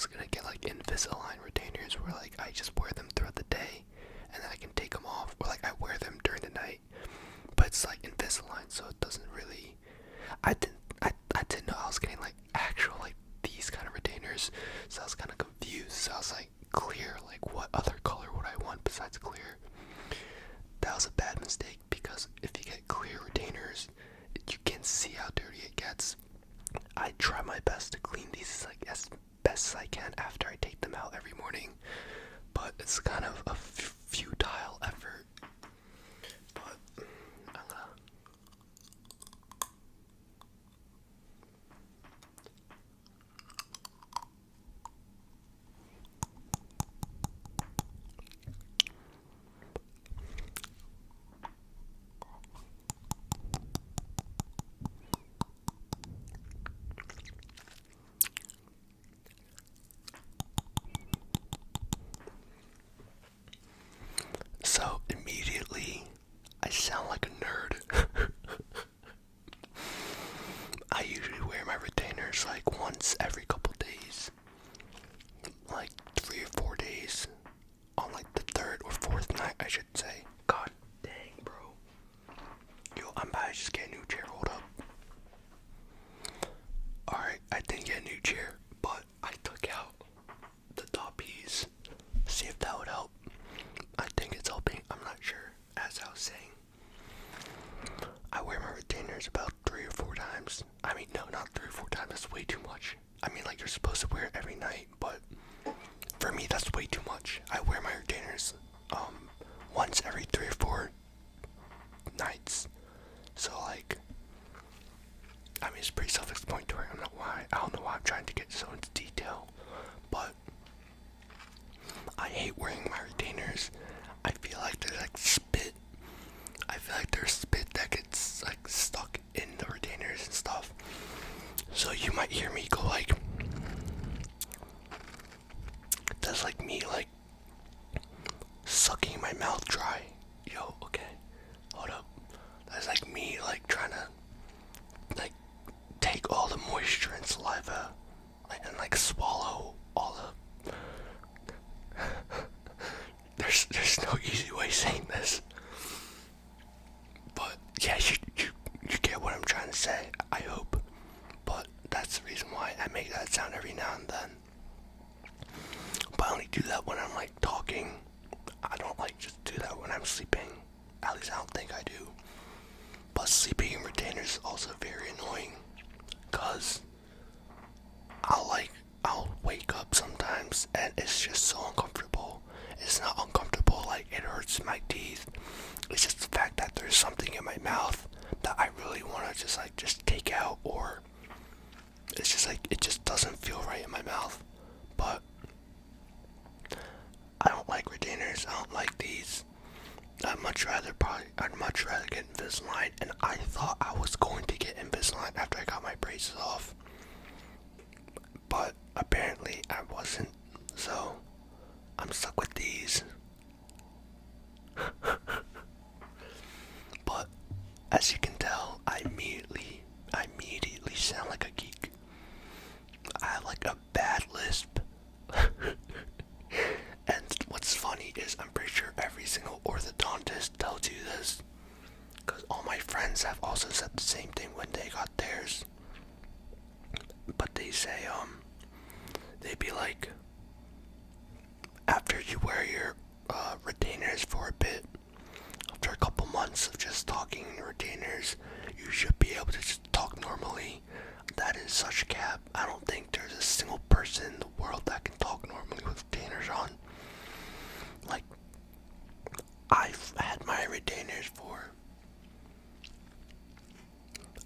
was gonna get like Invisalign retainers where like I just wear them throughout the day and then I can take them off, or like I wear them during the night. But it's like Invisalign, so it doesn't really. I didn't know I was getting like actual like these kind of retainers, so I was kind of confused. So I was like, clear, like what other color would I want besides clear? That was a bad mistake because if you get clear retainers, you can see how dirty it gets. I try my best to clean these like as best as I can after I take them out every morning, but it's kind of a futile effort. But I'm gonna. So immediately, I sound like a nerd. I usually wear my retainers like once every couple days, like 3 or 4 days, on like the third or fourth night, I should say. God dang, bro. Yo, I'm about to just get a new chair. Hold up. Alright, I didn't get a new chair, but I took out the top piece. See if that would help. I think it's helping. I'm not sure. As I was saying, I wear my retainers about 3 or 4 times. I mean, no, not 3 or 4 times. That's way too much. I mean, like, you're supposed to wear it every night, but for me, that's way too much. I wear my retainers once every 3 or 4 nights. So, like, I mean, it's pretty self-explanatory. I don't know why I'm trying to get so into detail, but I hate wearing my retainers. I feel like there's like spit. I feel like there's spit that gets like stuck in the retainers and stuff. So you might hear me go like, that's like me like sucking my mouth dry. Yo, okay, hold up. That's like me like trying to like take all the moisture and saliva and like swallow all the. There's no easy way saying this, but yeah, you get what I'm trying to say. I hope, but that's the reason why I make that sound every now and then. But I only do that when I'm like talking. I don't like just do that when I'm sleeping. At least I don't think I do. But sleeping in retainers is also very annoying, cause I'll wake up sometimes and it's just so uncomfortable. It's not uncomfortable like it hurts my teeth. It's just the fact that there's something in my mouth that I really want to just take out, or it's just like it just doesn't feel right in my mouth. But I don't like retainers. I don't like these. I'd much rather get Invisalign, and I thought I was going to get Invisalign after I got my braces off, but apparently I wasn't. So I'm stuck with these. But as you can tell, I immediately sound like a geek. I have like a bad lisp. And what's funny is I'm pretty sure every single orthodontist tells you this, because all my friends have also said the same thing when they got theirs. But they say they'd be like, after you wear your retainers for a bit, after a couple months of just talking in retainers, you should be able to just talk normally. That is such cap. I don't think there's a single person in the world that can talk normally with retainers on. Like, I've had my retainers for,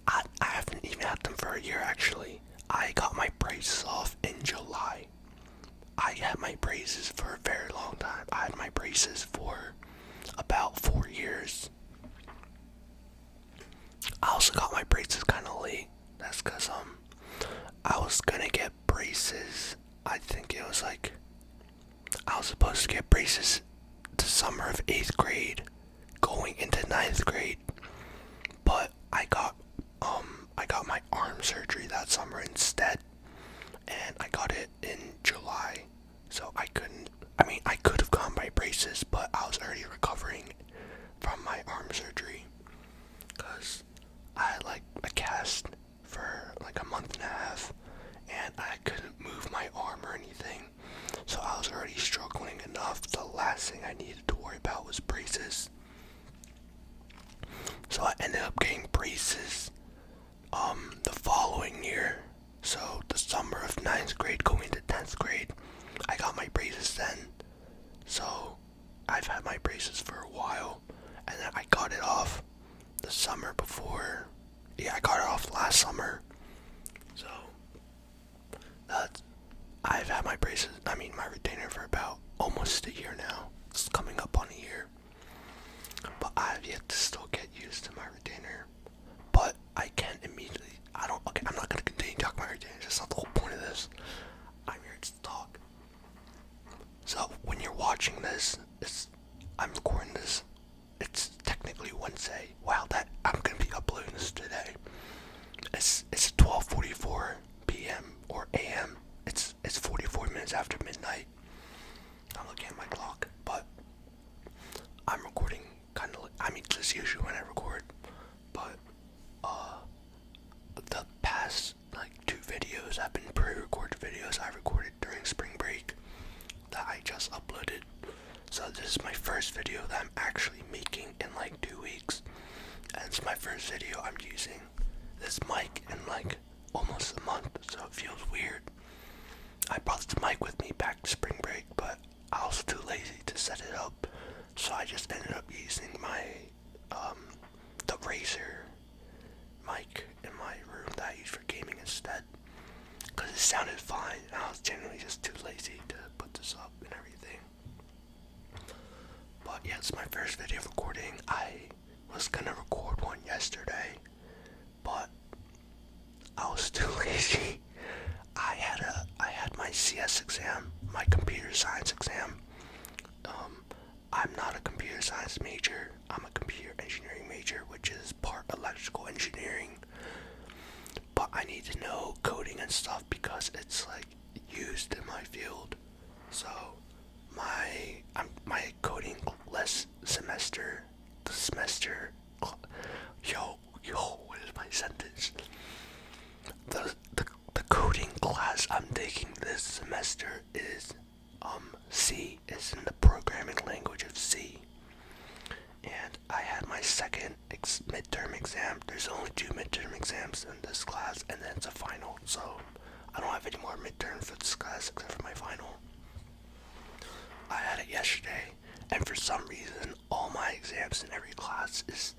I haven't even had them for a year actually. I got my braces off in July. I had my braces for a very long time. I had my braces for about 4 years. I also got my braces kind of late. That's because I was gonna get braces. I think it was like, I was supposed to get braces the summer of 8th grade, going into 9th grade, but I got my arm surgery that summer instead, and I got it in July. last thing I needed to worry about was braces. So I ended up getting braces the following year. So the summer of 9th grade going into 10th grade, I got my braces then. So I've had my braces for a while, and then I got it off the summer before. Yeah, I got it off last summer. So I've had my braces, my retainer for about almost a year now. It's coming up on a year. But I have yet to still get used to my retainer. But I can immediately, I'm not going to continue talking about my retainer. That's not the whole point of this. I'm here to talk. So when you're watching this, I'm recording this. It's technically Wednesday. Wow, I'm going to be uploading this today. It's 12:44 p.m. or a.m. It's 44 minutes after midnight. I'm looking at my clock, but I'm recording just usually when I record, but the past 2 videos have been pre-recorded videos I recorded during spring break that I just uploaded. So this is my first video that I'm actually making in 2 weeks, and it's my first video I'm using this mic in almost a month, so it feels weird. I brought this mic with me back to spring break, but I was too lazy to set it up, so I just ended up using my the Razer mic in my room that I use for gaming instead, because it sounded fine, and I was generally just too lazy to put this up and everything. But yeah, it's my first video recording. I was gonna record one yesterday, but I was too lazy. I had my CS exam, my computer science exam. I'm not a computer science major. I'm a computer engineering major, which is part electrical engineering. But I need to know coding and stuff because it's used in my field. So my coding semester, what is my sentence? The coding class I'm taking this semester is C, is in the programming language of C. And I had my second midterm exam. There's only 2 midterm exams in this class, and then it's a final. So I don't have any more midterms for this class except for my final. I had it yesterday, and for some reason, all my exams in every class is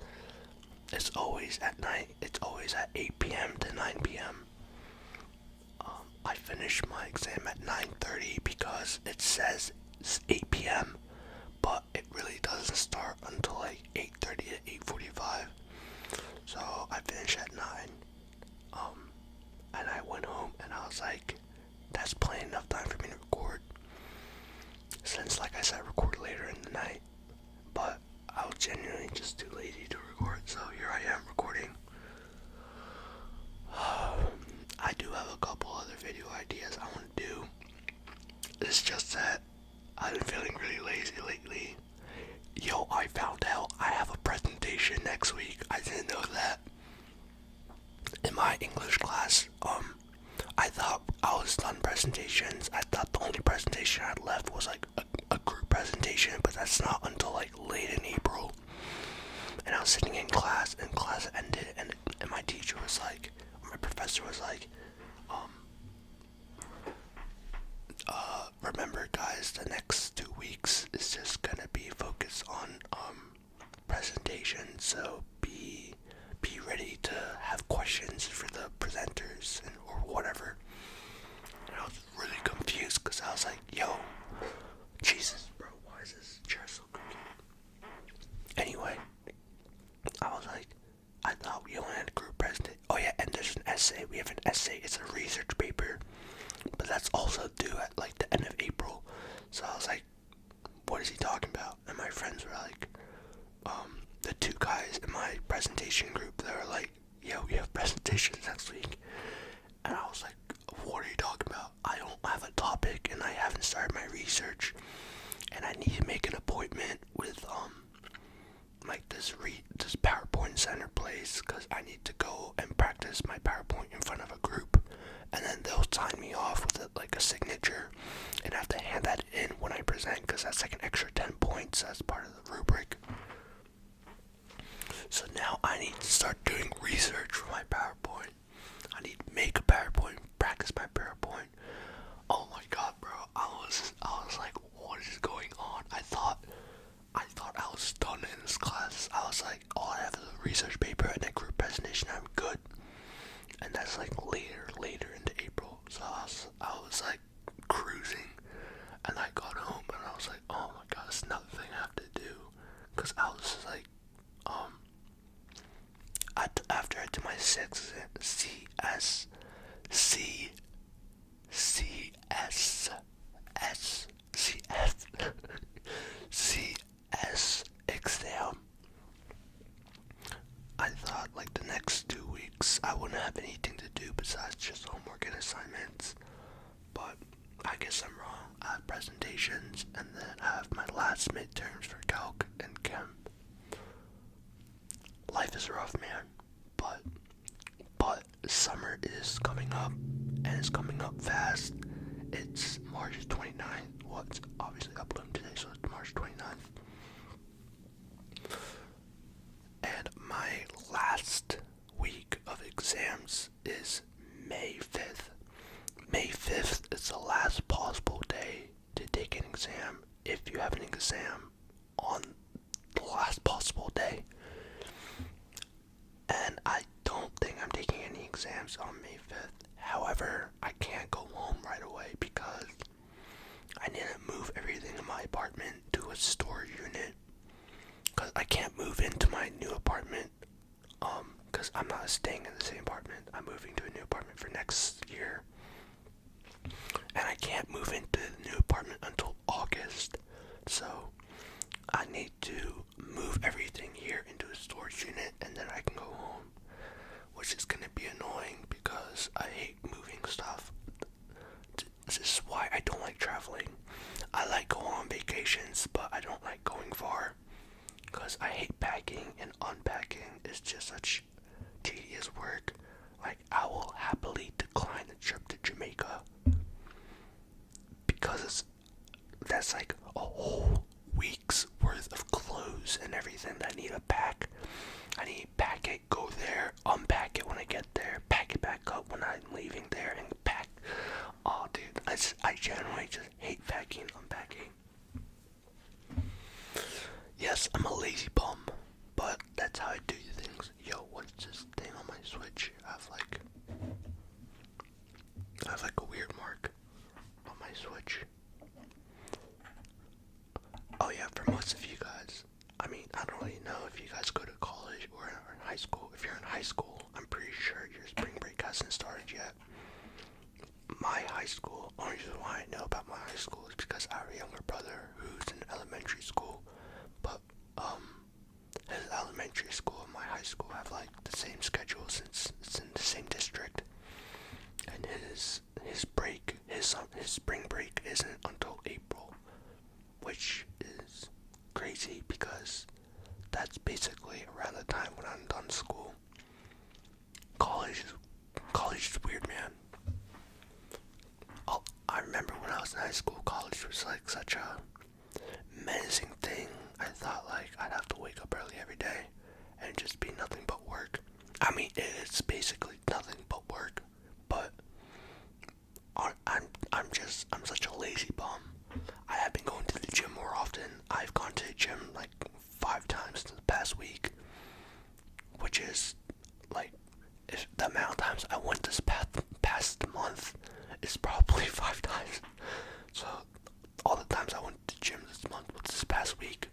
always at night. It's always at 8 p.m. to 9 p.m. I finished my exam at 9:30 because it says it's 8 p.m. but it really doesn't start until 8:30 to 8:45. So I finished at 9. And I went home and I was like, that's plenty enough time for me to record. Since I said, I record later in the night, but I was genuinely just too lazy to record. So here I am recording. I do have a couple other video ideas I want to do. It's just that I've been feeling really lazy lately. Yo, I found out I have a presentation next week. I didn't know that. In my English class, I thought I was done presentations. I thought the only presentation I had left was a group presentation, but that's not until late in April. And I was sitting in class, and class ended, and my teacher was my professor was remember guys, the next 2 weeks is just gonna be focused on presentations, so be ready to have questions for the presenters or whatever. And I was really confused because I was like, yo, Jesus bro, why is this chair so creaky? Anyway, I was like, I thought we only had a group presentation. Oh yeah, and there's an essay. We have an essay. It's a research paper, but that's also due at the end of April. So I was like, what is he talking about? And my friends were like, the 2 guys in my presentation group, they were like, yo, we have presentations next week. And I was like, what are you talking about? I don't have a topic and I haven't started my research, and I need to make an appointment with this PowerPoint center place because I need to go and practice my PowerPoint in front of a group, and then they'll sign me off with a signature, and I have to hand that in when I present present because that's like an extra 10 points as part of the rubric. So now I need to start doing research for my PowerPoint. I need to make a PowerPoint, practice my PowerPoint. Oh my god, bro. I was like, what is going on? I thought I was done in this class. I was like, all I have is a research paper and a group presentation. I'm good. And that's like later into April. So I was like cruising, and I got home and I was like, oh my god, it's another thing I have to do. Cause I was like, after I did my CS, CS exam, I thought like the next 2 weeks I wouldn't have anything to do besides just homework and assignments. But I guess I'm wrong. I have presentations and then I have my last midterms for calc and chem. Life is rough, man. But summer is coming up, and it's coming up fast. It's March 29th. Well, it's obviously uploading today, so it's March 29th. And my last week of exams is May 5th. May 5th is the last possible day to take an exam if you have an exam on the last possible day. And I don't think I'm taking any exams on May 5th. However, I can't go home right away because I need to move everything in my apartment to a storage unit. Because I can't move into my new apartment. Because I'm not staying in the same apartment. I'm moving to a new apartment for next year. And I can't move into the new apartment until August. So I need to move everything here into a storage unit and then I can go home, which is going to be annoying because I hate moving stuff. This is why I don't like traveling. I like going on vacations, but I don't like going far because I hate packing, and unpacking is just such tedious work. Like, I will happily decline the trip to Jamaica because that's like a whole week's worth of clothes and everything that I need to pack. I need to pack it, go there, unpack it when I get there, pack it back up when I'm leaving there, and pack. Oh, dude, I generally just hate packing and unpacking. Yes, I'm a lazy bum, but that's how I do things. Yo, what's this thing on my Switch? I have like a weird mark on my Switch. Oh yeah, for most of you guys, I mean, I don't really know if you guys go to college or in high school. If you're in high school, I'm pretty sure your spring break hasn't started yet. My high school, only reason why I know about my high school is because I have a younger brother who's in elementary school, but his elementary school and my high school have like the same schedule since it's in the same district, and his spring break isn't until April, which is crazy because that's basically around the time when I'm done school. College is weird, man. I remember when I was in high school, college was like such a menacing thing. I thought like I'd have to wake up early every day and just be nothing but work. I mean, it's basically nothing but work, but I'm such a lazy bum. I have been going to the gym more often. I've gone to the gym like 5 times in the past week, which is like, if the amount of times I went this past month is probably 5 times. So all the times I went to the gym this month was this past week.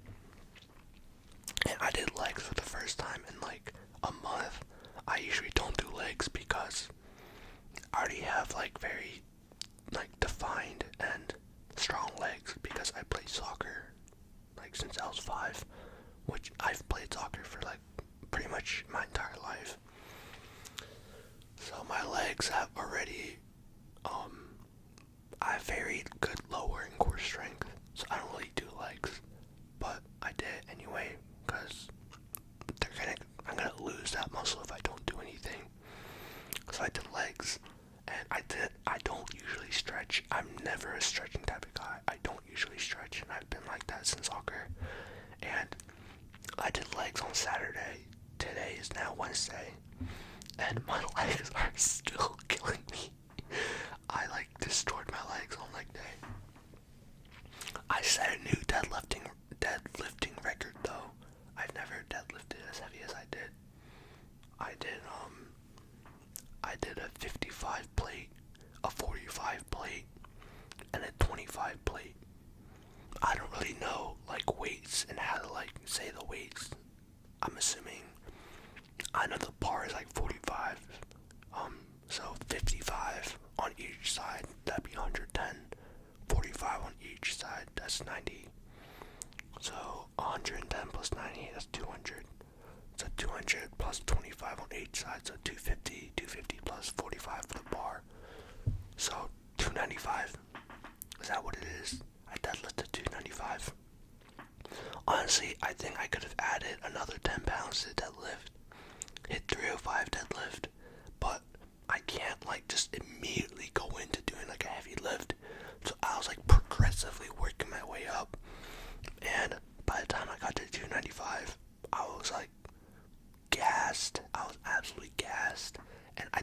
And I did legs for the first time in like a month. I usually don't do legs because I already have like very like defined and strong legs because I played soccer like since I was 5, which I've played soccer for like pretty much my entire life. So my legs have already I have very good lower and core strength, so I don't really do legs, but I did anyway because I'm gonna lose that muscle if I don't do anything. So I did legs, and I don't usually stretch. I'm never a stretching type of guy. I don't usually stretch. did legs on Saturday. Today is now Wednesday, and my legs are still killing me. I like destroyed my legs on leg day. I set a new deadlifting record though. I've never deadlifted as heavy as I did. I did a 55 plate, a 45 plate, and a 25 plate. I don't really know like weights and how to like say the weights. I'm assuming I know the bar is like 45. So 55 on each side, that'd be 110. 45 on each side, that's 90. So 110 plus 90, that's 200. So 200 plus 25 on each side, so 250. 250 plus 45 for the bar. So 295. Is that what it is? I deadlifted 295. Honestly, I think I could have added another 10 pounds to deadlift. Hit 305 deadlift. But I can't like just immediately go into doing like a heavy lift. So I was like progressively working my way up. And by the time I got to 295, I was like gassed. I was absolutely gassed. And I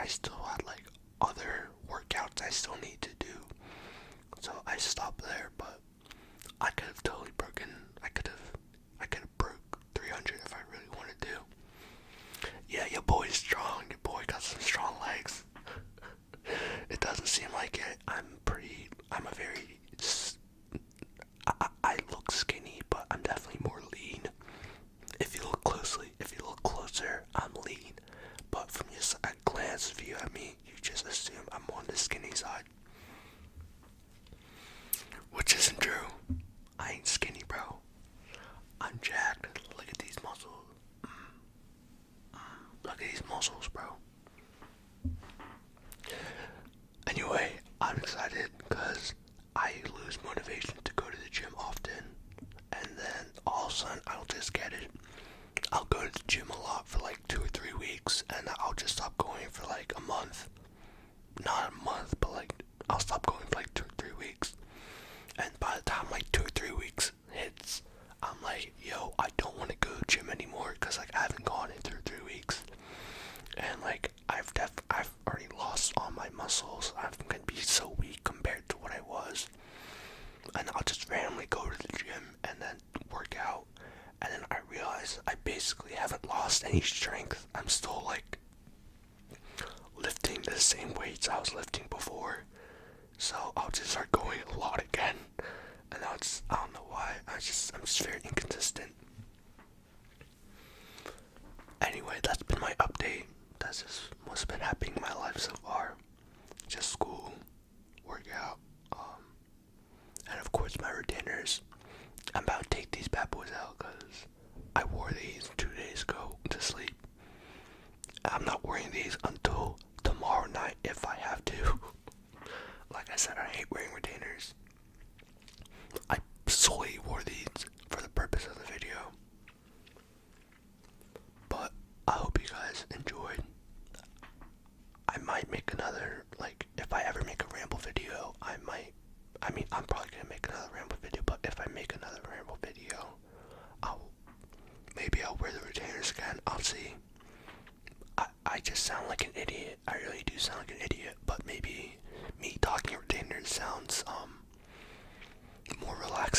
still had like other workouts I still need to do. So I stopped there, but I could have totally I could have broke 300 if I really wanted to. Yeah, your boy's strong. Your boy got some strong legs. It doesn't seem like it. I look skinny, but I'm definitely more lean. If you look closer, I'm lean. But from just a glance view at me, you just assume I'm on the skinny side. Which isn't true. I ain't skinny, bro. I'm jacked. Look at these muscles. Look at these muscles, bro. Anyway, I'm excited because I lose motivation to go to the gym often. And then all of a sudden, I'll just get it. I'll go to the gym a lot for like 2 or 3 weeks, and I'll just stop going for like a month. Not a month, but like I'll stop going for like 2 or 3 weeks. And by the time like 2 or 3 weeks hits, I'm like, yo, I don't want to go to the gym anymore because like I haven't gone in 2 or 3 weeks. And like I've already lost all my muscles. I'm gonna be so weak compared to what I was. And I'll just randomly go to the gym and then work out. And then I realize I basically haven't lost any strength. I'm still like lifting the same weights I was lifting before. So I'll just start going a lot again. And I don't know why. I'm just very inconsistent. Anyway, that's been my update. That's just what's been happening in my life so far. Just school, workout, and of course my retainers. I'm about to take these bad boys out because I wore these 2 days ago to sleep. I'm not wearing these until tomorrow night if I have to. Like I said, I hate wearing retainers. I solely wore these for the purpose of the video. But I hope you guys enjoyed. I might make another, like, if I ever make a ramble video, I'm probably gonna make another ramble video, but if I make another ramble video, maybe I'll wear the retainers again. I'll see. I just sound like an idiot. I really do sound like an idiot, but maybe me talking retainers sounds more relaxed